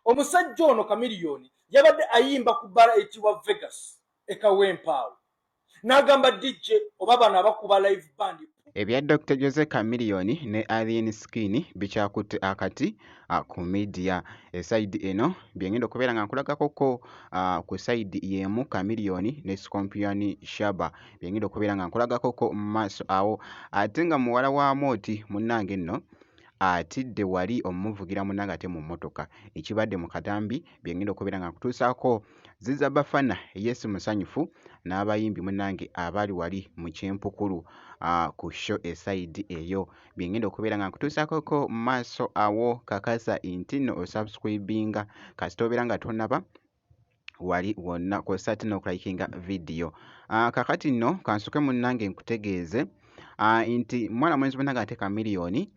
omusajja ono Chameleone yabadde ayimba ku bbala ekitibwa Vegas ekawempaawo n'agamba DJ oba bano abakuba live band. Ebya Dr. Jose Chameleone ne Alien Skin bikyakutte akati ku media eside eno byengenda okubeera nga nkulagako ko ku side yemu Chameleone ne Scorpion Shaba byengenda okubeera nga nkulagako ko mu maaso awo ate nga muwala wa Moti munnange nno atidde wali omuvugira munnange ate mu mmotoka ekibadde mu katambi byengenda okubeera nga nkutuusaako Ziza Bafana Yesu Musanyufu n'abayimbi munnange abali wali mu kyempukulu ku show eside eyo byengenda okubeera nga nkutuusaako ko mu maaso awo kakasa nti nno osubscribinga kasita obeera nga tonaba wali wonna kw'ossa ate n'okulayikinga vidiyo kakati nno kansuke munnange nkutegeeze nti mwana mwenzi munnange ate Chameleone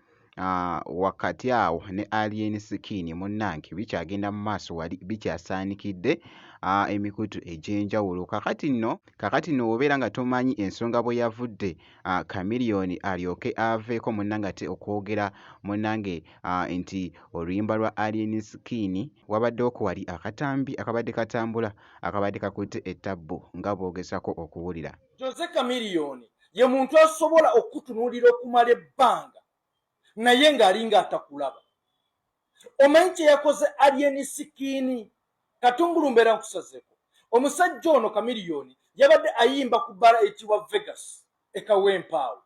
wakati awo ne Alien Skin munnange bikyagenda mu maaso wali bikyasaanikidde emikutu egy'enjawulo kakati nno obeera nga tomanyi ensonga bwe yavudde Chameleone alyoke aveeko munnange ate okwogera munnange nti oluyimba lwa Alien Skin wabaddewo ko wali akatambi akabadde katambula akabadde kakutte ettabbu nga boogezako okuwulira. Jose Chameleone ye muntu asobola okutunuulira okumala ebbanga naye ng'alinga atakulaba. Omanyi kye yakoze Alien Skin? Katungulu mbeera nkusazeko. Omusajja ono Chameleone yabadde ayimba ku bbala ekitibwa Vegas ekawempaawo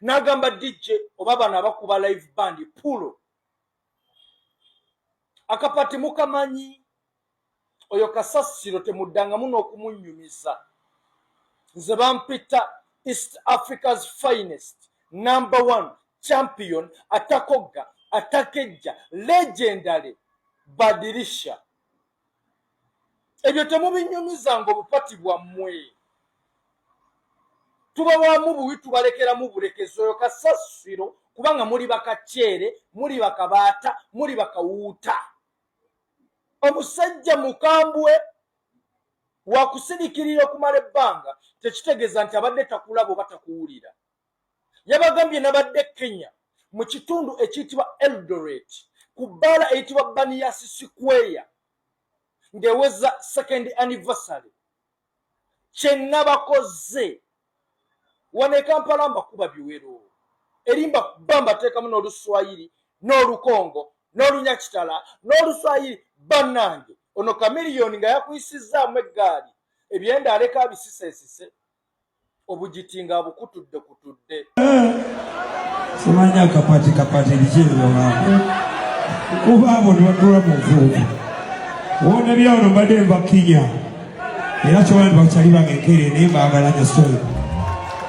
n'agamba DJ oba bano abakuba live band pulo akapati mukamanyi oyo kasasiro temuddangamu n'okumunyumiza. Nze bampita East Africa's finest #1 champion atakoga atakejja legendary Badirisha. Ebyo temubinyumizanga obupati bwammwe. Tubawamu buwi tubalekeramu bulekezo oyo kasasiro kubanga muli bakakyere, muli bakabaata, muli bakawuuta. Omusajja mukambwe wakusirikirira okumala ebbanga tekitegeeza nti abadde takulaba oba takuwulira. Yabagambye nabadde Kenya mu kitundu ekiyitibwa Eldoret ku bbaala eyitibwa Banias Square ng'eweza second anniversary. Kye nabakoze wano e Kampala mbakuba biwero erimba bamba teekamu n'Oluswayiri n'Olukongo n'Olunyakitala n'Oluswayiri bannange ono Chameleone nga yakuyisizaamu eggaali ebyenda aleka abisiseesise obugitinga abukutudde kutudde. Simanya kapati likyebyowaako kuba abo ne batula mu nvuuvu wona byawano mbadde mbakinya era kyobandi bakyali bangekere naye mbaagala nyo story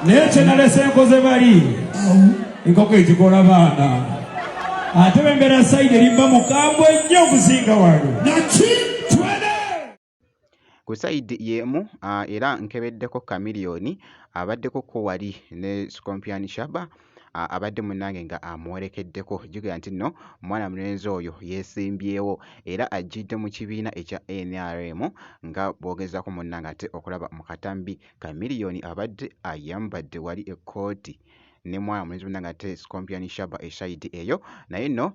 naye kyenalese enkoze bali enkoko ekikola baana ate bembeera sayidi erimba mukambwe ennyo okusinga wano nakitwene ku sayidi yemu era nkebeddeko Chameleone abaddeko ko wali ne Scorpion Shaba abadde munnange nga amwolekeddeko jjukira nti nno omwana mulenzi oyo yeesimbyewo era ajjidde mu kibiina ekya NRM nga boogezako munnange ate okulaba mu katambi Chameleone abadde ayambadde wali ekkooti ne mwana mulenzi munnange ate Scorpion Shaba esayidi eyo naye nno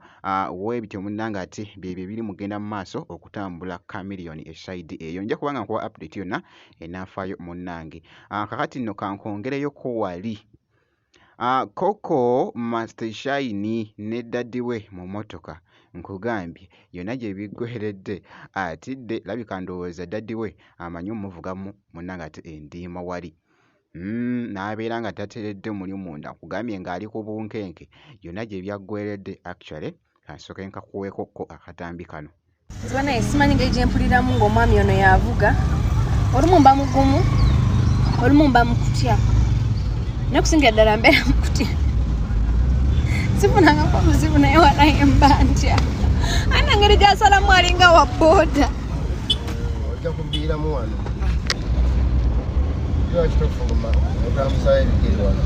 weebityo munnange ate byebyo biri mugenda mu maaso okutambula Chameleone esayidi eyo nja kubanga nkuwa update yonna enaafaayo munnange kakati nno kankongereyo ko wali Koko Master Shine ne daddy we mu motoka nkugambye yonna gye biggweredde atidde labika ndowooza daddy we amanyi omuvugamu munnange ate endiima wali n'abeera nga tateredde muli munda nkugambye ng'ali ku bunkenke yonna gye byaggweredde actually kansooke nkakuweeko ko akatambi kano. Nziba naye simanyi engeri gye mpuliramu ng'omwami ono y'avuga olumu mba mugumu olumu mba mukutya naye okusingira ddala mbeera mukutya sifunangako obuzibu naye walaye mba ntya ana ngeri gy'asalamu alinga wa booda ojja kubbiramu wano kikitofuluma otamusayo ebigere wano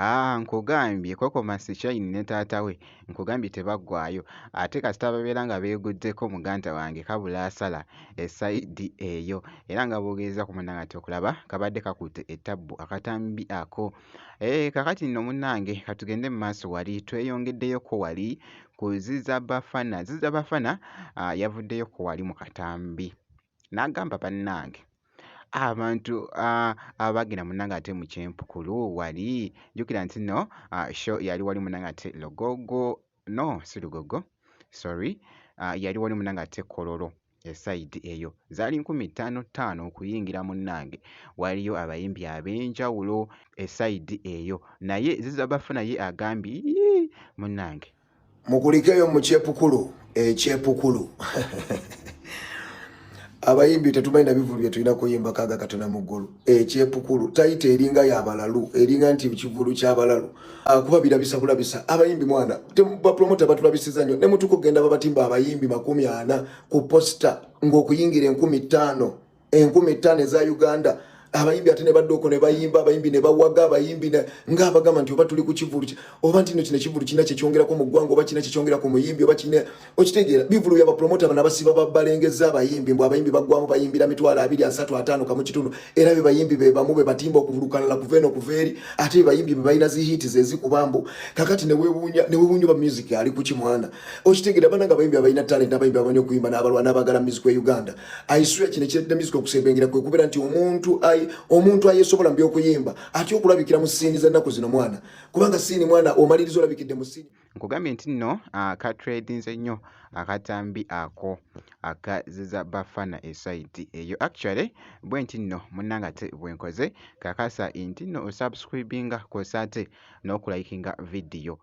Nkugambye Coco Masichain ne taata we nkugambye tebaggwaayo ate kasita babeera nga beeguddeko muganda wange kabula asala essayidi eyo era nga bw'ogeeza ku munnangati okulaba kabadde kakutte ettabbu akatambi ako. Kakati nno munnange katugende mu maaso wali tweyongeddeyoko wali ku Ziza Bafana. Ziza Bafana yavuddeyoko wali mu katambi n'agamba bannange abantu abagenda munnange ate mu Kyempukulu wali jjukira nti nno show yali wali munnange ate Lugogo si Lugogo sorry yali wali munnange ate Kololo esayidi eyo zaali 55 okuyingira munnange waliyo abayimbi ab'enjawulo esayidi eyo naye Ziza Bafana ye agambye munnange mukulikeyo mu Kyepukulu Kyepukulu abayimbi tetumanyi bivulu bye tulina kuyimba kaga katona mu ggulu Kyepukulu tayita eringa y'abalalu eringa nti kivulu ky'abalalu kuba birabisa bulabisa abayimbi mwana bapromota batulabisiza nnyo ne mutuko genda babatimba abayimbi 40 ku posta ng'okuyingira 50,000 eza Uganda abayimbi ate ne baddoko ne bayimba abayimbi ne bawaga abayimbi ng'abagamba nti oba tuli ku kivulu oba nti kino kivulu kina kyekyongerako mu ggwanga oba kina kyekyongerako muyimbi oba kina okitegeera bivulu bya bapromota bana basiba balengeza abayimbi mbw abayimbi baggwamu bayimbira mitwalo 2, 3, 5 kamu kitundu era be bayimbi be bamu be batimba okuvulukalala kuveeno kuveeri ate bayimbi be balina zihiti zezikubambu kakati ne weewuunya ba music ali ku kimwana okitegeera bananga abayimbi abalina talent abayimbi abamanyi okuyimba n'abalwana abagala music e Uganda aiswe kino kiredde music okusembengera kwe kubeera nti omuntu ayesobola mu by'okuyimba ate okulabikira mu siini z'ennaku zino mwana kubanga siini mwana omaliriza olabikidde mu siini. Nkugambye nti nno katredinze nnyo akatambi ako aka Ziza Bafana esayidi eyo actually bwe nti nno munnange ate bwenkoze kakasa nti nno osubscribinga kw'ossa ate n'okulayikinga vidiyo